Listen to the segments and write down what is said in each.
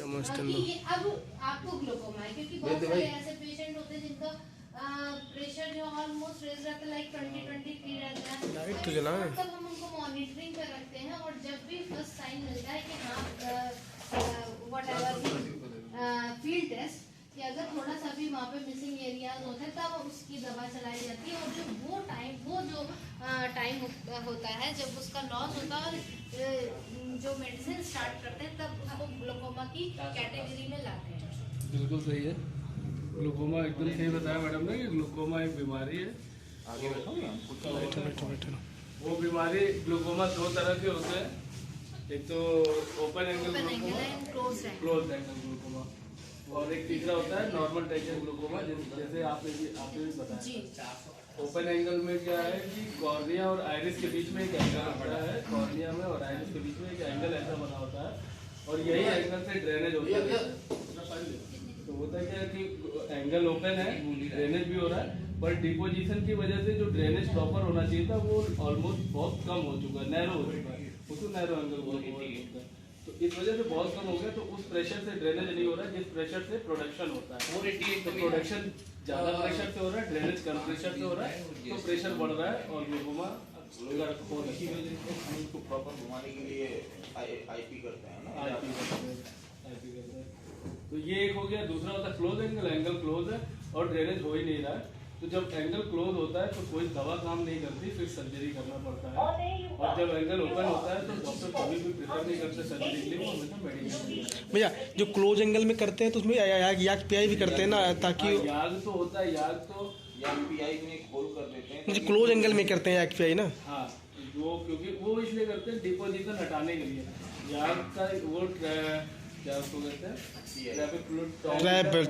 कि ये अब आपको ग्लूकोमा है, क्योंकि बहुत सारे ऐसे पेशेंट होते हैं जिनका प्रेशर जो ऑलमोस्ट रेज रहता है, लाइक 20-23 रहता है, तब हम उनको मॉनिटरिंग पे रखते हैं। और जब भी फर्स्ट साइन मिलता है कि हाँ व्हाटएवर फील्ड टेस्ट कि अगर थोड़ा सा भी वहाँ पे मिसिंग एरियाज होते हैं तब उसकी दवा चलाई जाती है। और जो टाइम होता है जब उसका लॉस होता है और जो मेडिसिन स्टार्ट करते हैं तब उसको ग्लूकोमा की कैटेगरी में लाते हैं। बिल्कुल सही है, ग्लूकोमा एकदम सही बताया मैडम ने कि ग्लूकोमा एक बीमारी है। आगे बैठो। वो बीमारी ग्लूकोमा दो तरह के होते हैं, एक तो open angle glaucoma, close angle glaucoma, और एक तीसरा होता है नॉर्मल टेंशन ग्लूकोमा, जैसे आपने भी बताया। ओपन एंगल में क्या है कि कॉर्निया और आइरिस के बीच में एक एंगल होता है, कॉर्निया में और आइरिस के बीच में एक एंगल ऐसा बना होता है, और यही एंगल से ड्रेनेज होता है। तो होता है क्या कि एंगल ओपन है, ड्रेनेज भी हो रहा है, पर डिपोजिशन की वजह से जो ड्रेनेज प्रॉपर होना चाहिए था वो ऑलमोस्ट बहुत कम हो चुका है, नैरो हो चुका है, उसको नैरो एंगल बोलते हैं। तो इस वजह से बहुत कम हो गया, तो उस प्रेशर से ड्रेनेज नहीं हो रहा है जिस प्रेशर से प्रोडक्शन होता है। तो प्रोडक्शन ज्यादा प्रेशर से हो रहा है, ड्रेनेज कम प्रेशर से हो रहा है, तो प्रेशर बढ़ रहा है और ग्लूकोमा उसको प्रॉपर घुमाने के लिए आईपी करते हैं ना, आईपी करते हैं। तो ये एक हो गया। दूसरा होता है क्लोज एंगल, एंगल क्लोज है और ड्रेनेज हो ही नहीं रहा है। तो जब एंगल क्लोज होता है तो कोई दवा काम नहीं करती, फिर सर्जरी करना पड़ता है। और जब एंगल ओपन होता है तो डॉक्टर कभी भी प्रेफर नहीं करते सर्जरी के लिए, वो हमेशा मेडिसिन। भैया जो क्लोज एंगल में करते हैं तो उसमें याग पीआई भी करते हैं ना, ताकि याग तो होता है, याग पीआई में खोल कर देते हैं, मुझे क्लोज एंगल में करते हैं याग पीआई ना। हाँ, वो क्योंकि वो इसलिए करते हैं डिपोजिशन हटाने के लिए। याग का वो क्या उसको कहते हैं,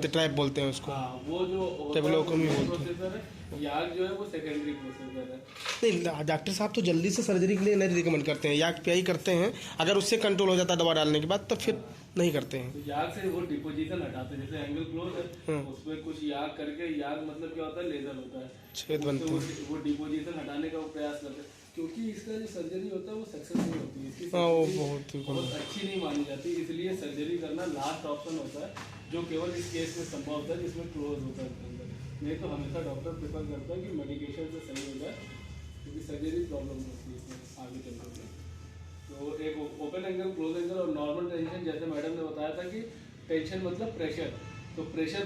ट्रैप बोलते हैं उसको। हाँ, वो जो प्रोसेसर है, याग जो है वो सेकेंडरी प्रोसेसर है। नहीं, डॉक्टर साहब तो जल्दी से सर्जरी के लिए नहीं रिकमेंड करते हैं, याग पीआई करते हैं। अगर उससे कंट्रोल हो जाता है दवा डालने के बाद तब फिर नहीं करते हैं। तो याग से वो डिपोजिशन हटाते हैं, जैसे एंगल क्लोज है उसमें कुछ याग करके, याग मतलब क्या होता है, लेजर होता है, छेद बनते हैं, वो डिपोजिशन हटाने का वो प्रयास करते हैं। क्योंकि इसका जो सर्जरी होता है वो सक्सेस नहीं होती है, इसकी बहुत अच्छी नहीं मानी जाती, इसलिए सर्जरी करना लास्ट ऑप्शन होता है, जो केवल इस केस में संभव होता है जिसमें क्लोज होता है अंदर। नहीं तो हमेशा डॉक्टर प्रेफर करता है कि मेडिकेशन से सही हो जाए, क्योंकि सर्जरी प्रॉब्लम होती है इसमें आगे चल कर। तो एक ओपन एंगल, क्लोज एंगल और नॉर्मल टेंशन, जैसे मैडम ने बताया था कि टेंशन मतलब प्रेशर, तो प्रेशर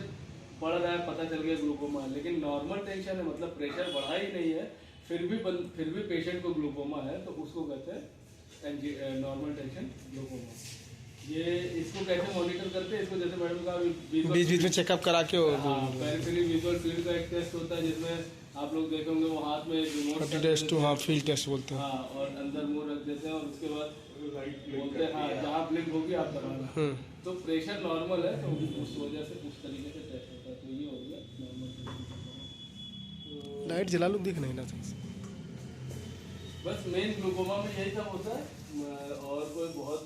बढ़ रहा है पता चल गया ग्लूकोमा, लेकिन नॉर्मल टेंशन है मतलब प्रेशर बढ़ा ही नहीं है, फिर भी पेशेंट को ग्लूकोमा है, तो उसको कहते हैं नॉर्मल टेंशन ग्लूकोमा। ये इसको कैसे मॉनिटर करते हैं, इसको जैसे मैडम का बीच में चेकअप करा के पेरिफेरल विजुअल फील्ड का एक टेस्ट होता है, जिसमें आप लोग देखे होंगे वो हाथ में टेस्ट, हाँ फील्ड टेस्ट बोलते हैं। हाँ, और अंदर मुंह रख देते हैं और उसके बाद बोलते हैं हाँ जहाँ ब्लिंक होगी आप दबाना। तो प्रेशर नॉर्मल है तो उस वजह से उस तरीके से टेस्ट होता है। तो ये हो गया नॉर्मल। लाइट जला लो, दिख नहीं ना। बस मेन ग्लूकोमा में यही सब होता है और कोई बहुत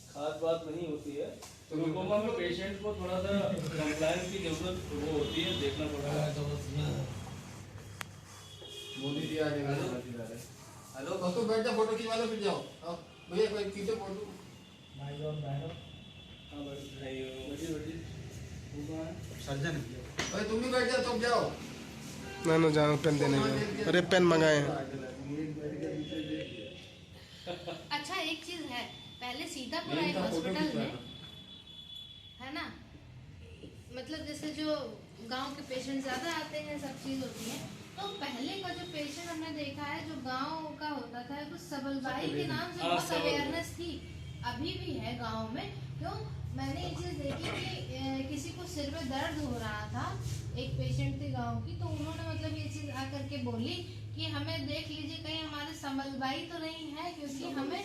खास बात नहीं होती है। तो ग्लूकोमा में पेशेंट को थोड़ा सा कंप्लायंस की जरूरत वो होती है, देखना पड़ता है। मोदी जी आ जाएगा। हेलो दोस्तों, बैठ जाओ, फोटो खिंचवा लो, फिर जाओ भैया, कोई खींचो फोटो। हाँ बैठिए सर्जन भाई, तुम भी बैठ जाओ, तुम जाओ ना जाओ, पेन देने जाओ। अरे पेन मंगाए हैं। अच्छा एक चीज है, पहले सीतापुर आई हॉस्पिटल में है ना, मतलब जैसे जो गांव के पेशेंट ज्यादा आते हैं, सब चीज होती है, तो पहले का जो पेशेंट हमने देखा है जो गांव का होता था, कुछ सबलबाई के नाम से बहुत अवेयरनेस थी, अभी भी है गांव में। क्यों, मैंने ये चीज देखी कि किसी को सिर में दर्द हो रहा था, एक पेशेंट थी गांव की, तो उन्होंने मतलब ये चीज आकर के बोली कि हमें देख लीजिए कहीं हमारे संबलबाई तो नहीं है, क्योंकि हमें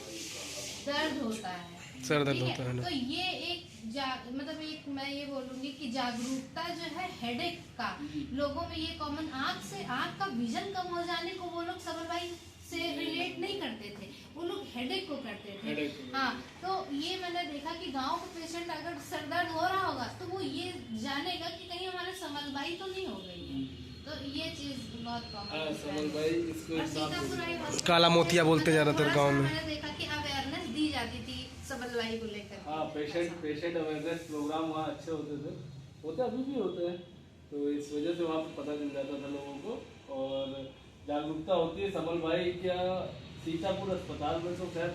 दर्द होता है, सर दर्द होता है। तो ये एक मतलब एक मैं ये बोलूंगी कि जागरूकता जो है हेडेक का लोगों में, ये कॉमन आँख का विजन कम हो जाने को वो लोग सबलबाई से रिलेट नहीं करते थे, वो लोग हेडेक को करते थे। हाँ, तो ये मैंने देखा कि गांव का पेशेंट अगर सर दर्द हो रहा होगा तो वो ये जानेगा कि कहीं हमारे संबलबाई तो नहीं हो गई है, तो ये चीज बहुत कॉमन है। काला मोतिया बोलते ज्यादातर गांव में। मैंने देखा कि अवेयरनेस दी जाती थी सबलबाई दवाई को लेकर। हाँ, पेशेंट अवेयरनेस प्रोग्राम वहाँ अच्छे होते थे, होते अभी भी होते हैं, तो इस वजह से वहाँ पर पता चल जाता था लोगों को और जागरूकता होती है। समल भाई क्या सीतापुर अस्पताल में तो खैर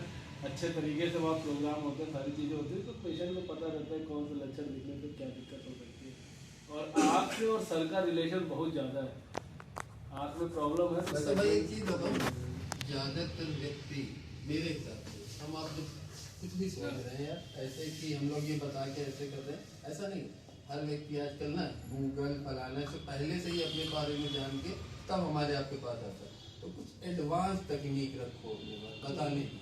अच्छे तरीके से वहाँ प्रोग्राम होते हैं, सारी चीज़ें होती है, तो पेशेंट को पता रहता है कौन से लक्षण दिखने से क्या दिक्कत हो सकती है। और आँख से और सर का रिलेशन बहुत ज़्यादा है, आँख में प्रॉब्लम है तो वैसे भाई एक चीज बताओ, ज्यादातर व्यक्ति मेरे हिसाब से हम आप लोग कुछ भी सोच रहे हैं यार ऐसे कि हम लोग ये बता के ऐसे कर रहे हैं, ऐसा नहीं। हर व्यक्ति आजकल ना गूगल फलाने से पहले से ही अपने बारे में जान के तब हमारे आपके पास आता है। तो कुछ एडवांस तकनीक रखो अपने पास बताने की,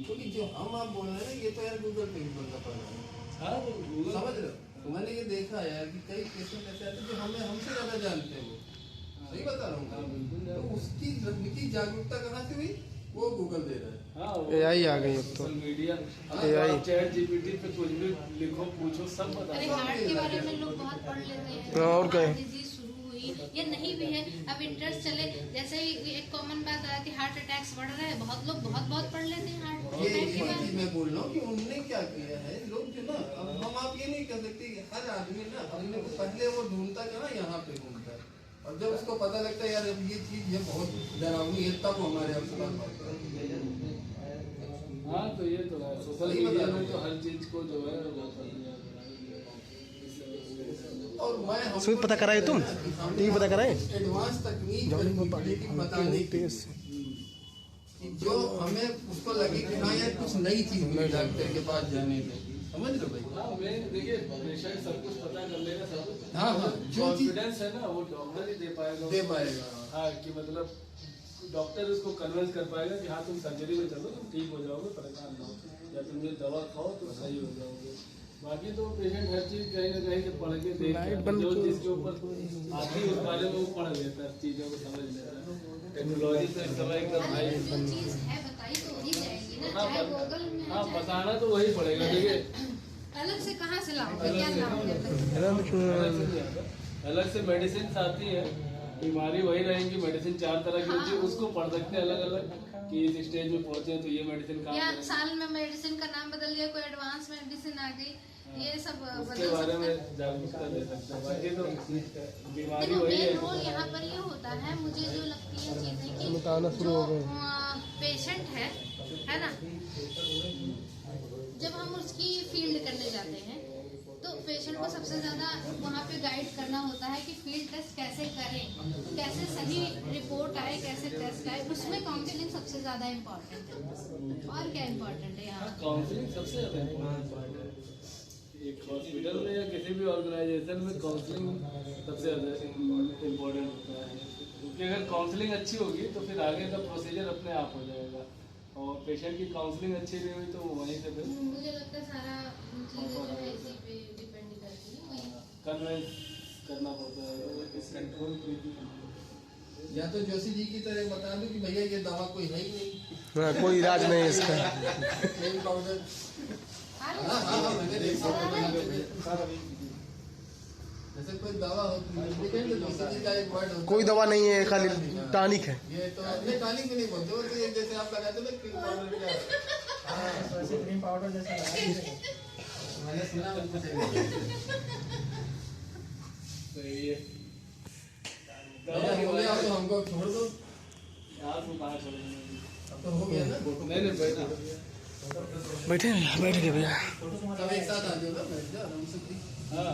क्योंकि जो हम आप बोल रहे हैं ना ये तो यार गूगल पे ही बंदा पड़ रहा है। हाँ, तो गूगल समझ रहे हो? तो मैंने ये देखा है यार कि कई पेशेंट ऐसे आते हैं जो हमें हमसे ज्यादा जानते हैं, वो सही बता रहा हाँ, हूँ। बिल्कुल। तो उसकी जागरूकता कहाँ से हुई? वो गूगल दे रहा है। हाँ, AI आ गई अब तो। Social media, AI chat GPT पे कुछ भी लिखो पूछो सब बता अरे देगा। हार्ट के बारे में लोग बहुत पढ़ लेते हैं, और क्या है? डिजीज शुरू हुई या नहीं भी है, अब इंटरेस्ट चले, जैसे ही एक कॉमन बात है कि हार्ट अटैक्स बढ़ रहा है, बहुत लोग बहुत पढ़ लेते हैं हार्ट ये अटैक के यही बारे चीज में। मैं बोल रहा हूँ कि उनने क्या किया है, लोग जो ना अब हम आप ये नहीं कर सकते कि हर आदमी ना अपने को पहले वो ढूंढता कहाँ, यहाँ पे ढूंढता है, और जब उसको पता लगता है यार अब ये चीज ये बहुत डरावनी है तब वो हमारे आपसे बात करता है। हाँ, तो ये तो है, सोशल सही मीडिया बता में रहे तो हो। हर चीज को जो है वो कर दिया और मैं हमको सुई पता कराए तुम? टीवी पता कराए? एडवांस तकनीक बताने की कि जो हमें उसको लगे कि हाँ यार कुछ नई चीज मिली डॉक्टर के पास जाने से, समझ लो भाई। हाँ, मैं देखिए पेशेंट सब कुछ पता कर लेगा, सब कुछ। हाँ हाँ जो चीज कॉन्फिडेंस है ना वो डॉक्टर ही दे पाएगा। हाँ, कि मतलब डॉक्टर उसको कन्विंस कर पाएगा कि हाँ तुम सर्जरी में चलो, तुम ठीक हो जाओगे, परेशान ना हो, या तुम ये दवा खाओ तो सही हो जाओगे। बाकी तो पेशेंट हर चीज कहीं ना कहीं से पढ़ के देख के जो जिसके ऊपर आती है उस बारे में वो पढ़ लेता है, चीजों को समझ लेता है। टेक्नोलॉजी तो इस समय एकदम हाई। अरे जो चीज है बताई तो वही जाएगी ना, हाँ, चाहे गूगल में हाँ, है, बताना तो वही पड़ेगा। देखिए अलग से कहाँ से लाओगे, क्या लाओगे? अलग से मेडिसिन आती है, बीमारी वही रहेंगी, मेडिसिन 4 तरह की होती है, उसको पढ़ सकते हैं अलग अलग कि इस स्टेज में पहुंचे तो ये मेडिसिन काम या करेगी। साल में मेडिसिन का नाम बदल दिया, कोई एडवांस मेडिसिन आ गई, ये सब उसके बदल बारे सकते हैं। में जागरूकता दे सकते हैं। बाकी तो बीमारी देखो वही मेन रोल है। यहाँ पर ये होता है, मुझे जो लगती है चीजें कि बताना शुरू हो गए। पेशेंट है ना, जब हम उसकी फील्ड करने जाते हैं तो पेशेंट को सबसे ज़्यादा वहाँ पे गाइड करना होता है कि फील्ड टेस्ट कैसे करें, कैसे सही रिपोर्ट आए, कैसे टेस्ट आए, उसमें काउंसलिंग सबसे ज़्यादा इम्पोर्टेंट है। और क्या इम्पोर्टेंट है यहाँ? काउंसलिंग सबसे ज्यादा इम्पोर्टेंट है। एक हॉस्पिटल में या किसी भी ऑर्गेनाइजेशन में काउंसलिंग सबसे ज्यादा इम्पोर्टेंट होता है, क्योंकि अगर काउंसलिंग अच्छी होगी तो फिर आगे का प्रोसीजर अपने आप हो जाएगा, और पेशेंट की काउंसलिंग अच्छी नहीं हुई तो वहीं से फिर मुझे लगता है सारा चीज़ें जो है इसी पे डिपेंड करती है, वही कन्विंस करना पड़ता है, इस कंट्रोल। या तो जोशी जी की तरह बता दूं कि भैया ये दवा कोई है ही नहीं, हाँ, कोई इलाज नहीं है इसका। Cream powder. हाँ हाँ मैंने देखा जैसे कोई दवा होती है लेकिन जोशी जी का एक वर्ड होता है, कोई दवा नहीं है, खाली टॉनिक है। ये तो नहीं टॉनिक भी नहीं बोलते, वो तो ये जैसे आप लगाते हो ना क्रीम पाउडर क्या, हाँ क्रीम पाउडर जैसा मैंने सुना उनको सही है। हो गया, अब तो हमको छोड़ दो, यहाँ से बाहर छोड़ेंगे। अब तो हो गया ना, नहीं बैठा बैठे भैया, बैठ गए भैया। सब एक साथ आ जाओ ना, बैठ जाओ आराम से। हाँ।